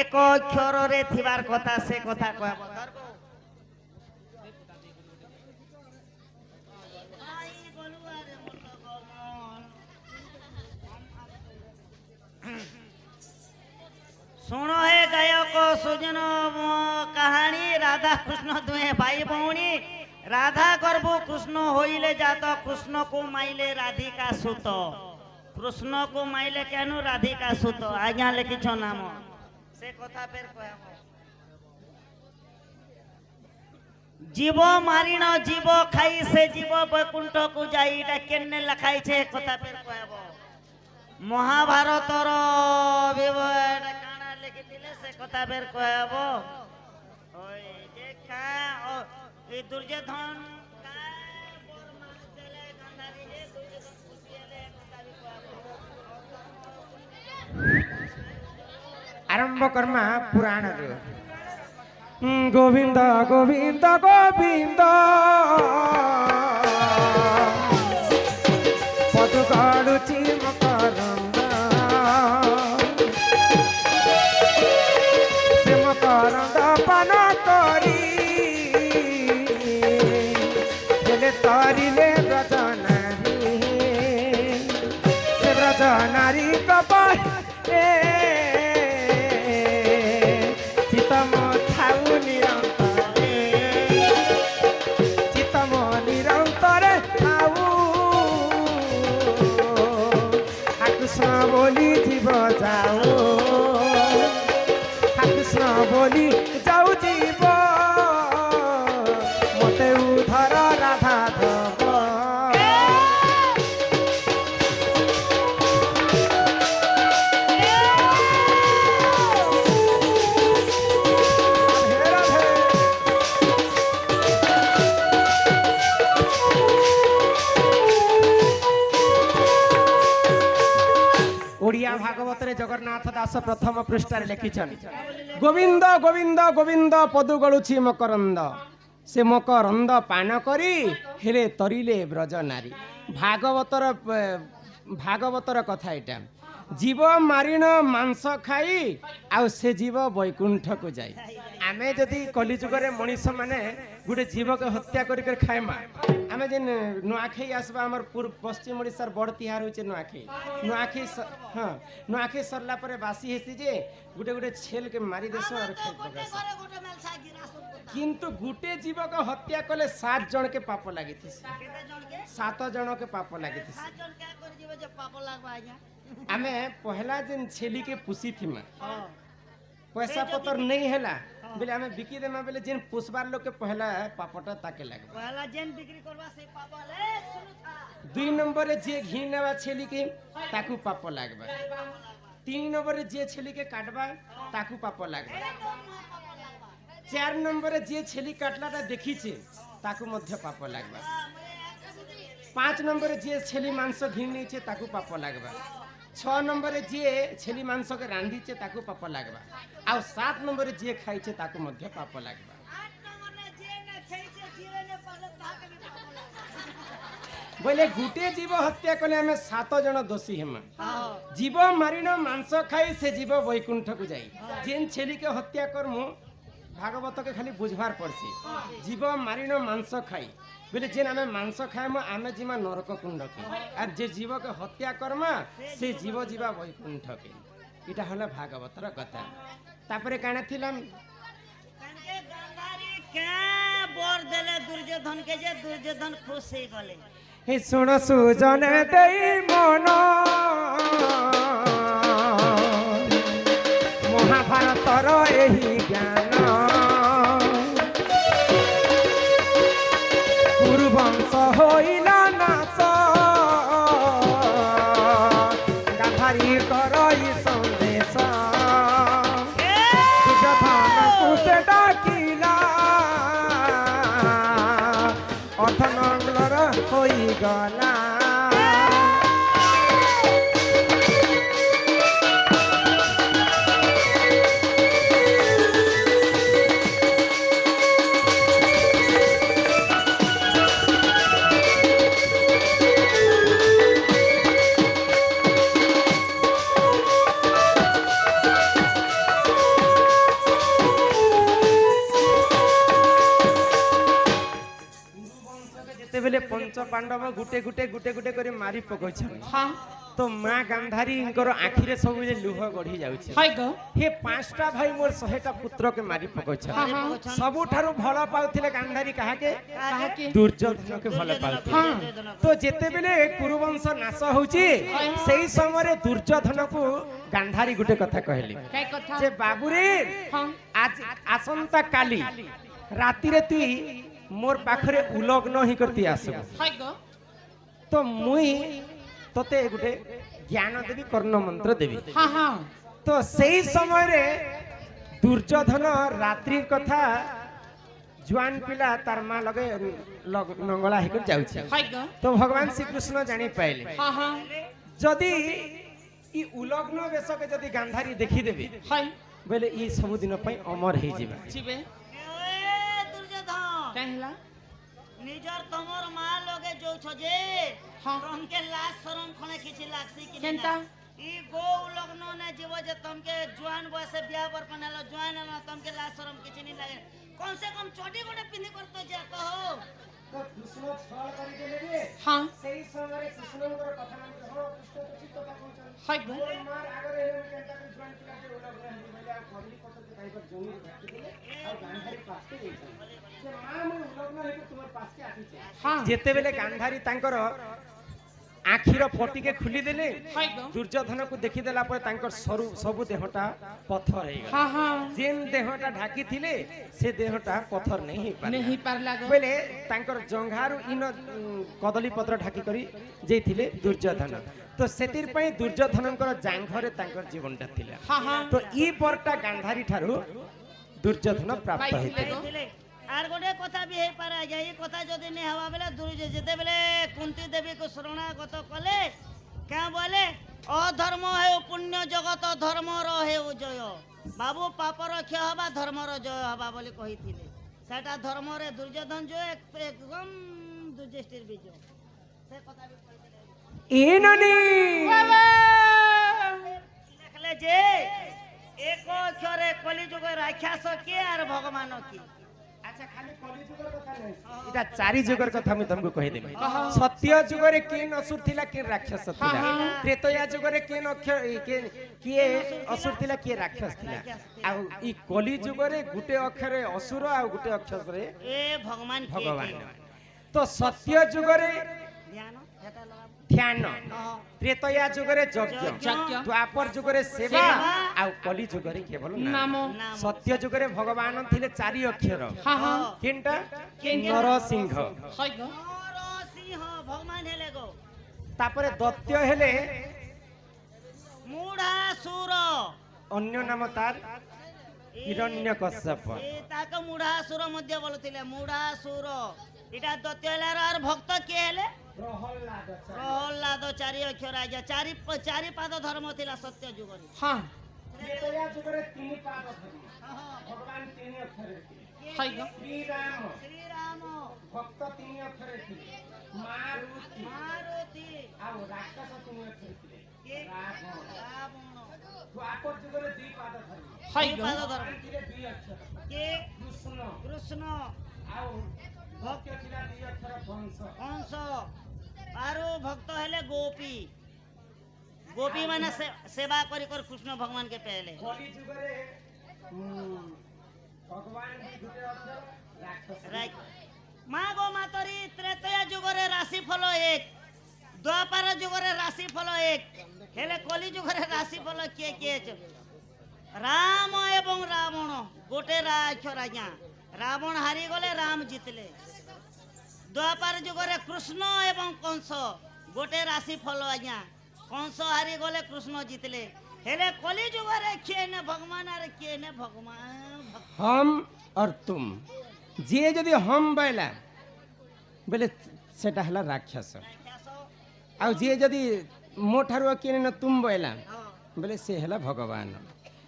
ଏକ ଅକ୍ଷରରେ ଥିବାର କଥା ସେ କଥା କହିବ। ଶୁଣ ହେ ଗାୟକ ସୁଜନ କାହାଣୀ ରାଧା କୃଷ୍ଣ ଦୁହେଁ ଭାଇ ଭଉଣୀ। ରାଧା ଗର୍ଭ କୃଷ୍ଣ ହୋଇଲେ ଜାତ କୃଷ୍ଣକୁ ମାଇଲେ ରାଧିକା ସୁତ। କୃଷ୍ଣକୁ ମାଇଲେ କେନୁ ରାଧିକା ସୁତ ଆଜ୍ଞା ଲେଖିଛ ନାମ ସେ କଥା ଫେର କହିବ। জীব মারিণ জীব খাই সে জীব বৈকুণ্ঠকু যাই এটা কেনে লেখাইছে কথা ফের কহব। মহাভারতর এটা কানা লিখিলে সে কথা ফের কহব। ওই যে এই দুর্যোধন आरंभ कर्मा पुराण गोविंद गोविंद गोविंद पदु काढुची मकरंद से मकरंद पान करी हेले तरिले ब्रज नारी से ब्रज नारी कपाल बोली जीव जाओ कृष्ण बोली जाऊ जीव मते उधर राधा दब। ओडिया भागवत रे जगन्नाथ दास प्रथम पृष्ठ लिखिछन गोविंद गोविंद गोविंद पदु गलुछि मकरंद से मकरंद पान करी हेले तरिले ब्रज नारी। भागवतर कथा एटा जीव मारिण मांस खाई आ से जीव वैकुंठ को जाई। आमे जदि कलिजुग रे मनीष माने गुटे जीव के हत्या करी कर खाएमा आमे जेन नुआखई आसबा हमर पूर्व पश्चिम ओडिसा बड़ तिहार होचे नुआखई हां नुआखई सरला परे बासी हेसी जे गुटे गुटे छेल के मारी देसो और खाइ पगास किंतु गुटे जीव के हत्या कले 7 जन के पाप लागिथिस 7 जन के पाप लागिथिस 7 जन क्या कर जीव जे पाप लागबा आज्ञा। आमे पहला दिन छेली के पुसी थिमा पैसा पतर नहीं हैला बेले हमें बिकी देमा बेले जेन पुसबार लोग के पहला पापटा ताके लागबा पहला जेन बिक्री करबा से पाप ले सुनु था। 2 नंबर रे जे घी नेबा छेली के ताकू पाप लागबा 3 नंबर रे जे छेली के काटबा ताकू पाप लागबा 4 नंबर रे जे छेली काटलाटा देखी छे ताकू मध्य पाप लागबा 5 नंबर रे जे छेली मांस घी नै छे ताकू पाप लागबा 6 नंबर रे जे छेली मांस के रांधी छे ताकू पाप लागबा आ 7 नंबर रे जे खाई छे ताकू मध्य पाप लागबा 8 नंबर रे जे न खाई छे जीवे ने पहले ताके में पाप लागबा। बोले गुटे जीव हत्या कले हमें 7 जन दोषी हेमा जीव मारिण मांस खाई से जीव वैकुंठ को जाई। जेन छेली के हत्या करमु भागवत के खाली बुझवार पड़सी जीव मारिण मांस खाई बोले जेन आमे मांस खाएम आमे जीवा नरक कुंड के और जे जीव के हत्या करमा से जीव जीवा वैकुंठ के इटा हला भागवतर कथा। तापरे काने थिलाम कनके गांधारी के बर देले दुर्योधन के जे दुर्योधन खुश हो गले। हे सुन सुजन देई मन महाभारतर एही ज्ञान पूर्वंश होइला नाश गांधारी करई संदेश दुर्योधन कुसे डाकिला अर्थनंगलर होई गला। पंच पांडव गुटे गुटे गुटे गुटे करी मारी पकइछन हाँ तो माँ गांधारीଙ୍କର ଆଖିରେ ସବୁବେଳେ ଲୁହ ଗଢି ଯାଉଛି हाय गो हे पांचटा भाई मोर 100टा पुत्र के मारी पकइछन हाँ हाँ ସବୁଠାରୁ ଭଲ ପାଉଥିଲେ ଗାନ୍ଧାରୀ କାହାକେ कहा के ଦୁର୍ଯ୍योଧନ के ଭଲ ପାଉଥିଲେ हाँ तो ଯେତେବେଳେ କୁରୁବଂଶ ନାଶ ହଉଛି ସେଇ ସମୟରେ ଦୁର୍ଯ୍योधନକୁ ଗାନ୍ଧାରୀ ଗୋଟେ କଥା କହିଲେ काय कथा ଯେ ବାବୁରେ हाँ आज आसंता काली रातिरे तुई मोर पाखरे उलग्न ही करती आसबो हाय गो तो मुई तोते गुटे ज्ञान देवी कर्ण मंत्र देवी हाँ हाँ तो सही समय रे दुर्योधन रात्रि कथा जुआन पिला तार मां लगे नंगला हेकर जाउछि हाय गो तो भगवान श्री कृष्ण जानी पाइले हाँ हाँ जदी ई उलग्न वेश के जदी गांधारी देखि देबे हाय बोले ई सब दिन पई अमर हे जिबा जीवे ए दुर्योधन कहला निजर तमर मां लगे जो छजे हाँ तमके लाज शरम खने किछि लागसी कि केनता ई गो लग्न ने जीव जे तमके जुआन बयस बियाह पर पनालो जुआन न तमके लाज शरम किछि नहीं लागे कम से कम छोटी गोटे पिंदी कर तो जा कहो तो कृष्ण छल करि देले हाँ सही समय रे कृष्णଙ୍କର କଥା मान हो कृष्ण तो ठीक କଥା कहछन हाय गो मार आगरे हेले केनता जुआन पिला के उलग्न हे बोले आ करली पत्र के काई पर जमी रखि देले आ गांधारी पास के गई से मां मो उलग्न हे तुमर पास के आसी छे हाँ जेते बेले गांधारी तांकर आखिर पटी के खुली देले हाय गो दुर्योधन को देखि देला पर तांकर सरू सब देहटा पत्थर हे गला हाँ हाँ जेन देहटा ढाकी थिले से देहटा पत्थर नहीं हे पाले नहीं पार लागो बोले तांकर जंघारु इन कदली पत्र ढाकी करी जेथिले दुर्योधन तो सेतिर पई दुर्योधनकर जांघरे तांकर जीवनटा थिला हाँ हाँ तो ई परटा गांधारी ठारू दुर्योधन प्राप्त पाई हेते थिले। ଥିଲେ आर गोटे कथा भी हे पारा जाई ई कथा जदी ने हवा बेले दुर्य जेते बेले कुंती देवी को शरणागत कले क्या बोले अधर्म है पुण्य जगत धर्म रहे जय बाबू पाप रक्षा हवा धर्म जय हवा बोली कही थिले सेटा धर्म रे दुर्योधन जो एकदम दुर्जेष्टिर विजय से कथा भी कही ए ननी लिखले जे एक अक्षरे कलिजुग राक्षस के आर भगवान की अच्छा खाली कलिजुगर कथा नहीं इटा चारि जुगर कथा मैं तुमको कहि देबे हाँ। सत्य जुगरे केन असुर थिला केन राक्षस थिला हाँ, हाँ। त्रेतया जुगरे केन अक्षर के किए असुर थिला किए राक्षस थिला आ ई कलि जुगरे गुटे अक्षरे असुर आ गुटे अक्षर रे ए भगवान के भगवान तो सत्य जुगरे ध्यान हेटा लगा ध्यान हाँ। त्रेतया जुगरे यज्ञ यज्ञ। द्वापर जुगरे सेवा सेवा। आ कलि जुगरे केवल नाम नामो नाम सत्य जुगरे भगवान थिले चारि अक्षर हाँ हाँ केनटा केनटा? नरसिंह हाय गो सिंह भगवान हेले गो तापरे दैत्य हेले मूढ़ासुर अन्य नाम तार हिरण्यकश्यप ए ताक मूढ़ासुर मध्य बोलुथिले मूढ़ासुर इटा दत्य हेलार आर भक्त के हेले प्रहलाद चारि अक्षर आजा चारि पाद धर्म थिला सत्य जुगरे हाँ त्रेतया जुगरे तीन पाद धर्म भगवान तीन अक्षर थे हाय गो श्री राम श्री राम भक्त तीन अक्षर थे मारुति मारुति आ राक्षस तीन अक्षर थे के रावण रावण द्वापर जुगरे दुई पाद धर्म हाय दुई गो पाद धर्म थिले दुई अक्षर के कृष्ण कृष्ण आ भक्त थिला दुई अक्षर वंश कंस आरो भक्त हेले गोपी गोपी माने सेवा करी कर कृष्ण भगवान के पहले कलि जुगरे भगवान भी गुटे अक्षर राक्षस माँ गो मातरी त्रेतया जुगरे राशि फल एक द्वापर जुगरे राशि फल एक हेले कलि जुगरे राशि फल किए राम एवं रावण गोटे अक्षर आज्ञा रावण हारी गले राम जीतले द्वापर जुगरे कृष्ण एवं कंस गोटे राशि फल आज्ञा कंस हारी गले कृष्ण जीतले हेले कलि जुगरे किए ने भगवान आरे किए ने भगवान हम और तुम जे यदि हम बैला बोले सेटा हला राक्षस आ जे यदि मो ठारू किए न तुम बैला बोले से हला भगवान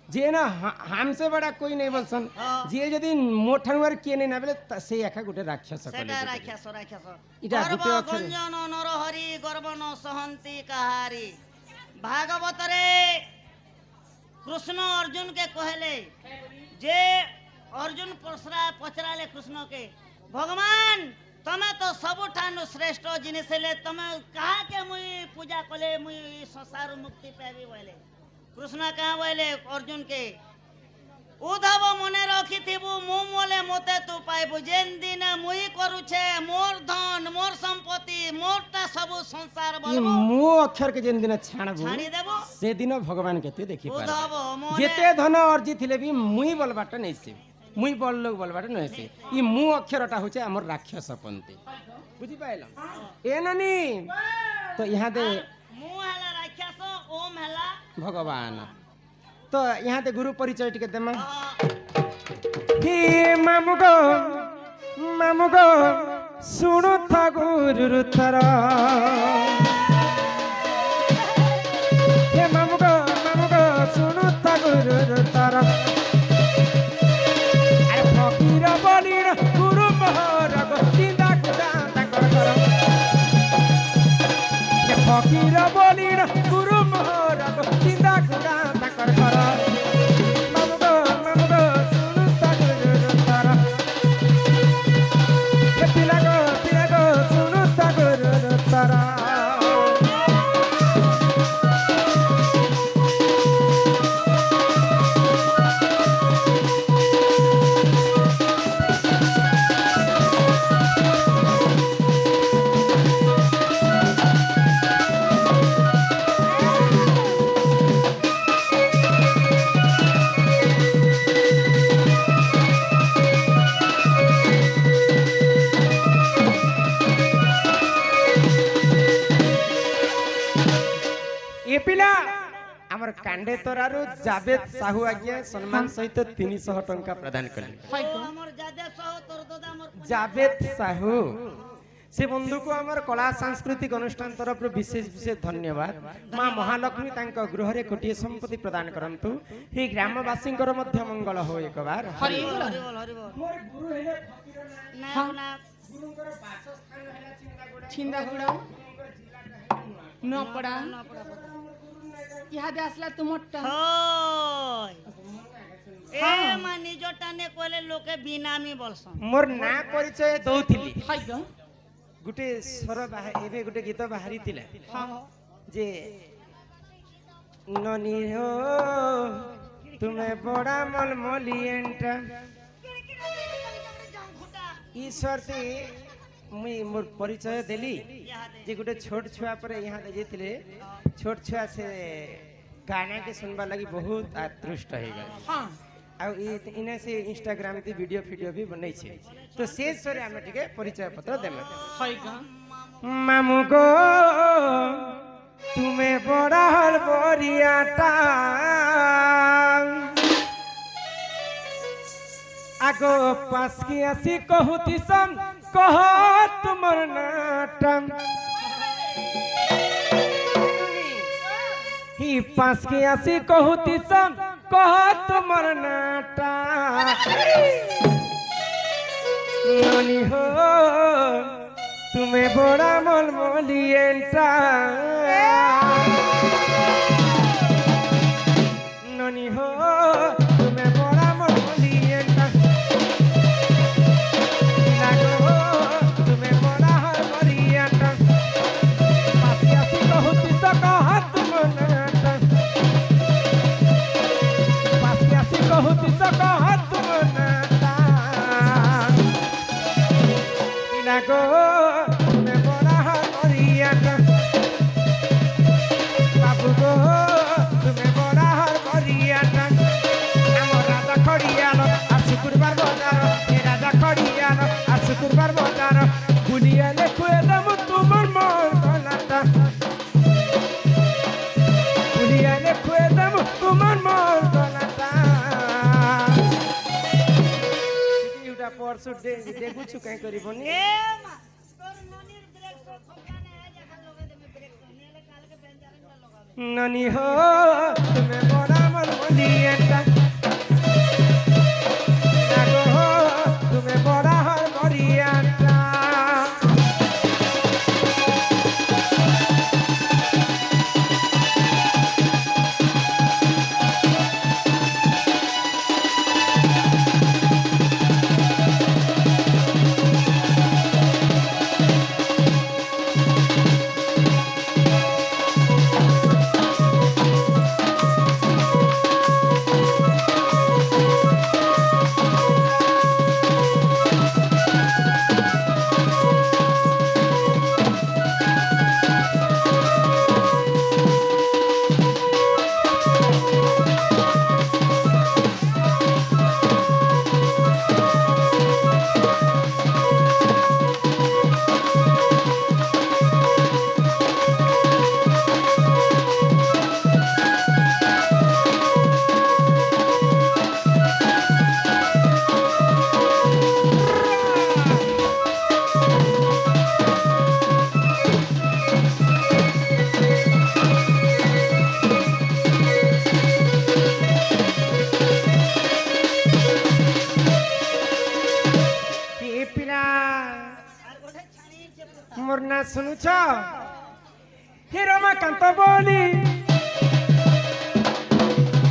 जे ना हमसे बड़ा कोई नहीं बोलसन हाँ। जे यदि मो ठारू किए नहीं ना बोले से एका गुटे राक्षस सेटा राक्षस राक्षस इटा गर्व गुटे अक्षर गंजन नरहरि गर्व न सहंती कहारी भागवत रे कृष्ण अर्जुन के कहले जे अर्जुन पचराले कृष्ण के भगवान तमे तो सबुठानु श्रेष्ठ जिनिस हेले तमे कहा के मुई पूजा कले मुई संसार मुक्ति पाबी बोले कृष्ण कहा बोले अर्जुन के उद्धव मने रखिथिबु मु मोले मते तू पाइबु जेन दिन मुई करूछे मोर धन मोर संपत्ति मोरटा सब संसार ये बोलबो मु अक्षर के जेन दिन छाणबु छाणी देबो से दिन भगवान के तू देखि पार उद्धव मने जेते धन अर्जी थिले भी मुई बोलबाटा नहीं से मुई बोल लोग बोलबाटा नहीं से ई मु अक्षरटा होचे हमर राक्षस पंथी बुझी पाइल ए नानी तो यहाँ दे मु हला राक्षस ओम हला भगवान तो यहाँ दे गुरु परिचय टिके देमा अ, हे मामुगो सुनु था गुरु थरा हे मामुगो सुनु था गुरु थरा अरे फकीर बलिर गुरु मोहर गो चिंता कुदा ताकर कर हे फकीर बलिर गुरु मोहर गो चिंता कुदा ताकर कर मामुगो सुनु था गुरु थरा हे पिलागो सुनु था गुरु थरा ए पिला हमर कांडे तोरारु जावेद साहू आज्ञा सम्मान सहित 300 टंका प्रदान कले हमर जादे सह तोर दादा हमर जावेद साहू से बंधु को हमर कला सांस्कृतिक अनुष्ठान तरफ विशेष विशेष धन्यवाद मां महालक्ष्मी तांक गृह रे कोटिए संपत्ति प्रदान करंतु हे ग्रामवासी मध्य मंगल हो एक बार हरि बोल मोर गुरु हेले ना ना गुरुकर वासस्थान हेला छिंदागुड़ा नपड़ा इहादे आसला तुमटा होय ए मा निजटा ने कोले लोके बिनामी बोलसन मोर ना परिचय दउथिली हाय ग गुटे स्वर एबे गुटे गीत बाहरी थिला हां जे ननी हो तुम्हें बड़ा मलमलिएंटा ईश्वर ती मुई मोर परिचय देली जे गुटे छोट छुआ पर यहाँ दे जेतिले छोट छुआ से गाना के सुनबा लगी बहुत आतृष्ट हो गए हां आ इने से इंस्टाग्राम ते वीडियो भी बनै छे तो शेष सरे हम टिके परिचय पत्र देमे हाय ग मामू गो तुम्हें बड़ा हल बरियाटा आगो पास की आसी कहूती सम कह तुमर नाटम ही पास की आसी कहूती सम कह तुमर नाटा ननी हो तुम्हें बड़ा मलमलिएंटा ननी हो तुम्हें बड़ा मलमलिएंटा लागो तुम्हें बड़ा हलमलिएंटा पासी आसी कहूती सका हाथ मनाटा पासी आसी कहूती सका हाथ मनाटा लागो तुम्हें बड़ा हलमलिएंटा बाबू गो तुम्हें बड़ा हलमलिएंटा আমার রাজা খড়িয়ালো আর শুক্রবার বাজার এ রাজা খড়িয়ালো আর শুক্রবার বাজার গুলিয়ালে খুয়ে দাম তোমার মন গলাটা গুলিয়ালে খুয়ে দাম তোমার মন গলাটা ইউটা পরশু দেখুছু কাই করিবনি ए मा तोर ननीर ब्रेक सो ठोकाने है जखा लोगे देमे ब्रेक सो नेले काल के बेंजारे में लगावे ननी हो তুমি বড় মলমলিয়েটা লাগো हो তুমি বড় হলমলিয়েটা শুনুছ হে রমাকান্ত বলি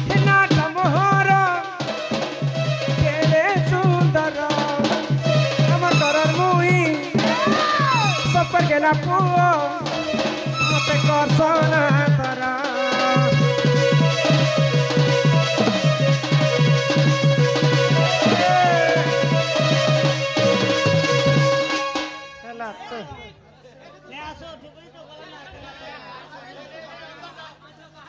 হে নাট মোহর কেড়ে সুন্দর আমার তরর মুই সপর গেলা পুଅ মতে করছনা তরা